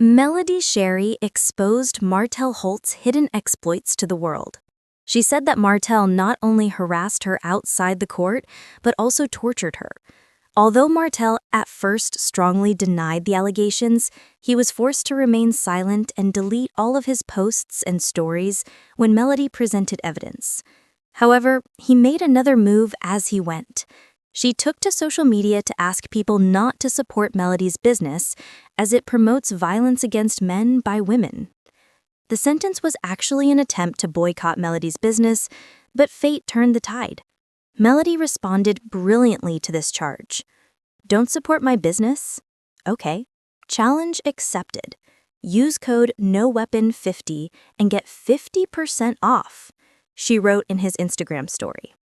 Melody Shari exposed Martell Holt's hidden exploits to the world. She said that Martell not only harassed her outside the court, but also tortured her. Although Martell at first strongly denied the allegations, he was forced to remain silent and delete all of his posts and stories when Melody presented evidence. However, he made another move as he went. She took to social media to ask people not to support Melody's business, as it promotes violence against men by women. The sentence was actually an attempt to boycott Melody's business, but fate turned the tide. Melody responded brilliantly to this charge. "Don't support my business? Okay. Challenge accepted. Use code NOWEAPON50 and get 50% off," she wrote in his Instagram story.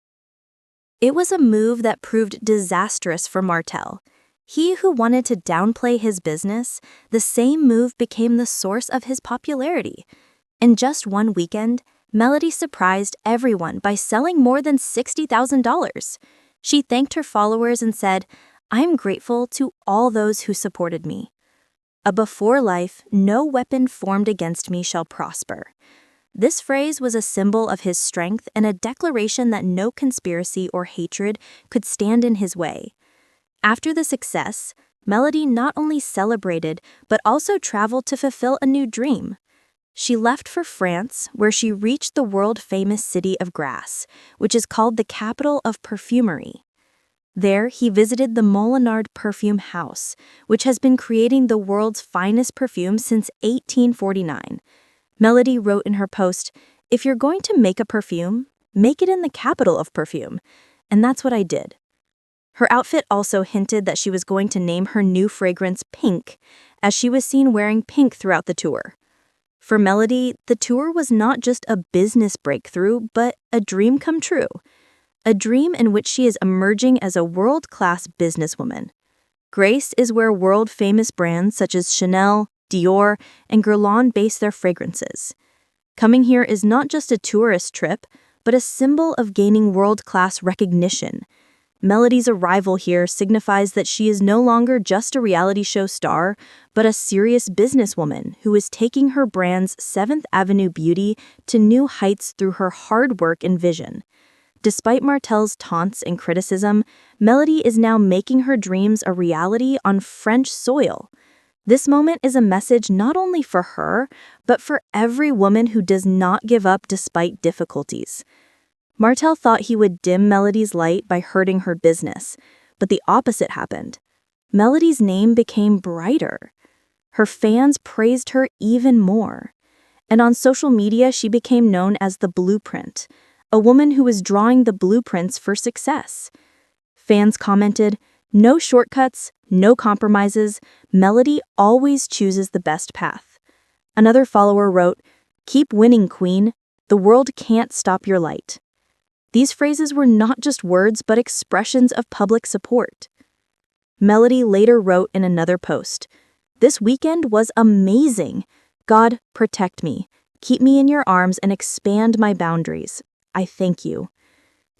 It was a move that proved disastrous for Martell. He who wanted to downplay his business, the same move became the source of his popularity. In just one weekend, Melody surprised everyone by selling more than $60,000. She thanked her followers and said, "I'm grateful to all those who supported me. A before life, no weapon formed against me shall prosper." This phrase was a symbol of his strength and a declaration that no conspiracy or hatred could stand in his way. After the success, Melody not only celebrated but also traveled to fulfill a new dream. She left for France, where she reached the world-famous city of Grasse, which is called the capital of perfumery. There, he visited the Molinard Perfume House, which has been creating the world's finest perfume since 1849. Melody wrote in her post, "If you're going to make a perfume, make it in the capital of perfume." And that's what I did. Her outfit also hinted that she was going to name her new fragrance Pink, as she was seen wearing pink throughout the tour. For Melody, the tour was not just a business breakthrough, but a dream come true. A dream in which she is emerging as a world-class businesswoman. Grasse is where world-famous brands such as Chanel, Dior, and Guerlain base their fragrances. Coming here is not just a tourist trip, but a symbol of gaining world-class recognition. Melody's arrival here signifies that she is no longer just a reality show star, but a serious businesswoman who is taking her brand's 7th Avenue beauty to new heights through her hard work and vision. Despite Martell's taunts and criticism, Melody is now making her dreams a reality on French soil. This moment is a message not only for her, but for every woman who does not give up despite difficulties. Martell thought he would dim Melody's light by hurting her business, but the opposite happened. Melody's name became brighter. Her fans praised her even more. And on social media, she became known as the Blueprint, a woman who was drawing the blueprints for success. Fans commented, "No shortcuts, no compromises. Melody always chooses the best path." Another follower wrote, "Keep winning, Queen. The world can't stop your light." These phrases were not just words, but expressions of public support. Melody later wrote in another post, "This weekend was amazing. God, protect me. Keep me in your arms and expand my boundaries. I thank you."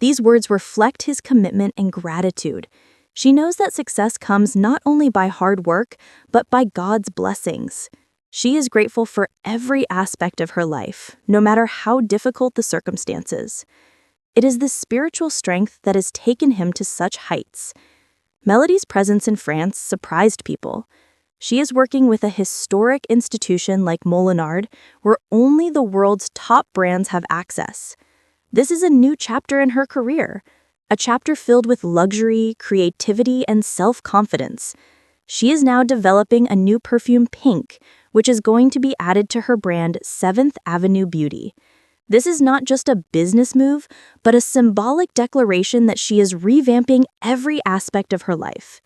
These words reflect his commitment and gratitude. She knows that success comes not only by hard work, but by God's blessings. She is grateful for every aspect of her life, no matter how difficult the circumstances. It is the spiritual strength that has taken him to such heights. Melody's presence in France surprised people. She is working with a historic institution like Molinard, where only the world's top brands have access. This is a new chapter in her career, a chapter filled with luxury, creativity, and self-confidence. She is now developing a new perfume, Pink, which is going to be added to her brand 7th Avenue Beauty. This is not just a business move, but a symbolic declaration that she is revamping every aspect of her life.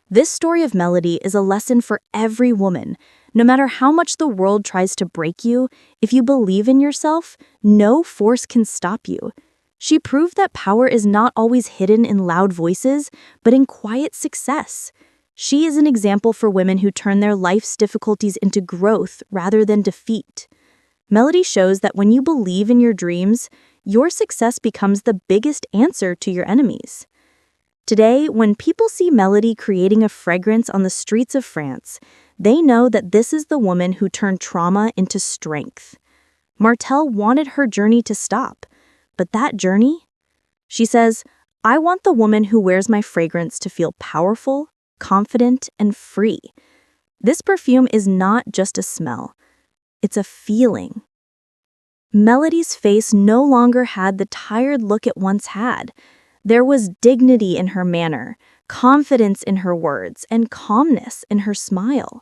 This story of Melody is a lesson for every woman. No matter how much the world tries to break you, if you believe in yourself, no force can stop you. She proved that power is not always hidden in loud voices, but in quiet success. She is an example for women who turn their life's difficulties into growth rather than defeat. Melody shows that when you believe in your dreams, your success becomes the biggest answer to your enemies. Today, when people see Melody creating a fragrance on the streets of France, They know that this is the woman who turned trauma into strength. Martell wanted her journey to stop, but that journey? She says, "I want the woman who wears my fragrance to feel powerful, confident, and free." This perfume is not just a smell, it's a feeling. Melody's face no longer had the tired look it once had. There was dignity in her manner, confidence in her words, and calmness in her smile.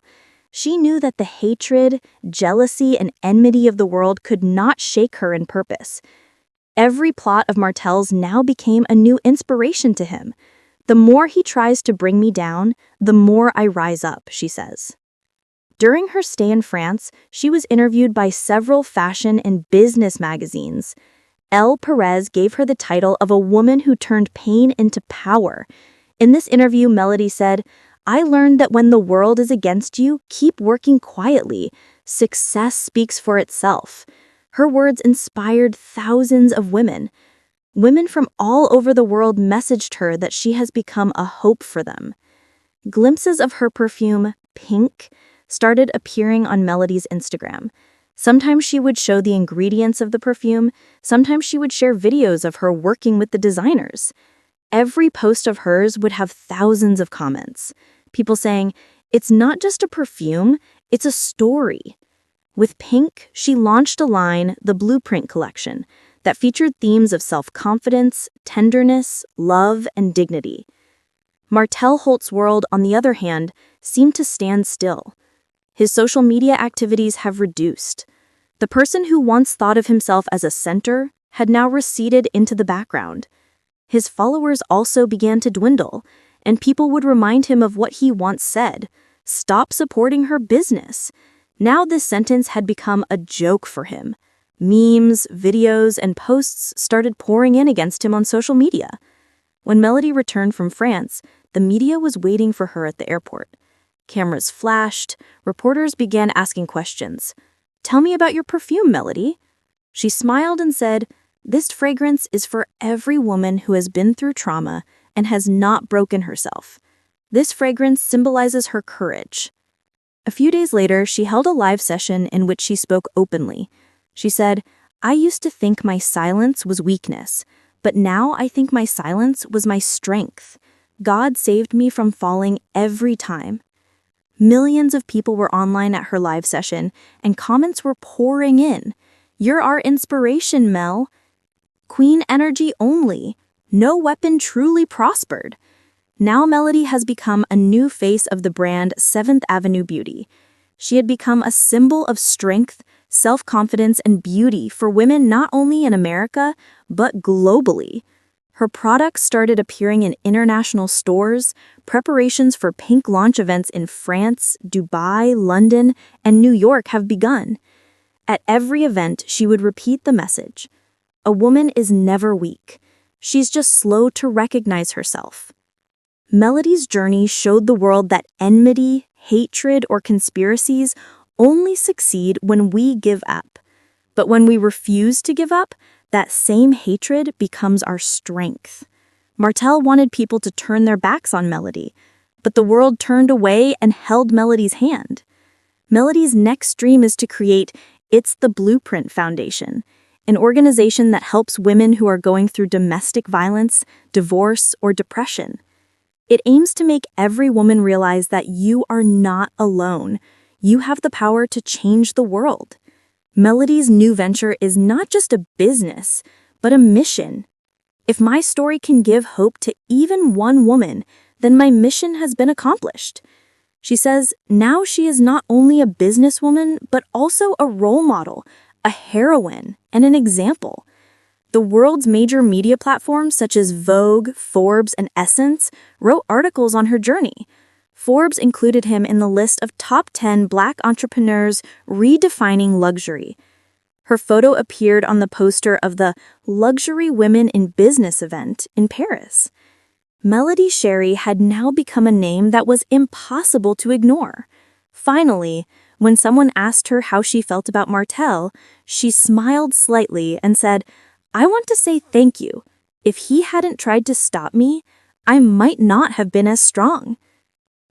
She knew that the hatred, jealousy, and enmity of the world could not shake her in purpose. Every plot of Martell's now became a new inspiration to him. "The more he tries to bring me down, the more I rise up," she says. During her stay in France, she was interviewed by several fashion and business magazines. Elle Perez gave her the title of a woman who turned pain into power. In this interview, Melody said, "I learned that when the world is against you, keep working quietly. Success speaks for itself." Her words inspired thousands of women. Women from all over the world messaged her that she has become a hope for them. Glimpses of her perfume, Pink, started appearing on Melody's Instagram. Sometimes she would show the ingredients of the perfume, sometimes she would share videos of her working with the designers. Every post of hers would have thousands of comments. People saying, "It's not just a perfume, it's a story." With Pink, she launched a line, the Blueprint Collection, that featured themes of self-confidence, tenderness, love, and dignity. Martell Holt's world, on the other hand, seemed to stand still. His social media activities have reduced. The person who once thought of himself as a center had now receded into the background. His followers also began to dwindle, and people would remind him of what he once said, "Stop supporting her business." Now this sentence had become a joke for him. Memes, videos, and posts started pouring in against him on social media. When Melody returned from France, the media was waiting for her at the airport. Cameras flashed, reporters began asking questions. "Tell me about your perfume, Melody." She smiled and said, "This fragrance is for every woman who has been through trauma and has not broken herself. This fragrance symbolizes her courage." A few days later, she held a live session in which she spoke openly. She said, "I used to think my silence was weakness, but now I think my silence was my strength. God saved me from falling every time." Millions of people were online at her live session, and comments were pouring in. "You're our inspiration, Mel. Queen energy only. No weapon truly prospered." Now Melody has become a new face of the brand 7th Avenue Beauty. She had become a symbol of strength, self-confidence, and beauty for women not only in America, but globally. Her products started appearing in international stores. Preparations for Pink launch events in France, Dubai, London, and New York have begun. At every event, she would repeat the message: "A woman is never weak. She's just slow to recognize herself." Melody's journey showed the world that enmity, hatred, or conspiracies only succeed when we give up. But when we refuse to give up, that same hatred becomes our strength. Martell wanted people to turn their backs on Melody, but the world turned away and held Melody's hand. Melody's next dream is to create It's the Blueprint Foundation, an organization that helps women who are going through domestic violence, divorce, or depression. It aims to make every woman realize that you are not alone. You have the power to change the world. Melody's new venture is not just a business, but a mission. If my story can give hope to even one woman, then my mission has been accomplished. She says now she is not only a businesswoman, but also a role model, a heroine, and an example. The world's major media platforms such as Vogue, Forbes, and Essence wrote articles on her journey. Forbes included him in the list of top 10 Black entrepreneurs redefining luxury. Her photo appeared on the poster of the Luxury Women in Business event in Paris. Melody Shari had now become a name that was impossible to ignore. Finally, when someone asked her how she felt about Martell, she smiled slightly and said, "I want to say thank you. If he hadn't tried to stop me, I might not have been as strong."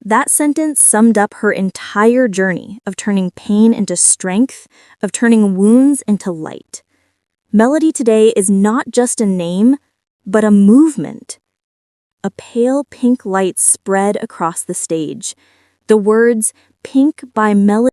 That sentence summed up her entire journey of turning pain into strength, of turning wounds into light. Melody today is not just a name, but a movement. A pale pink light spread across the stage. The words "Pink by Melody"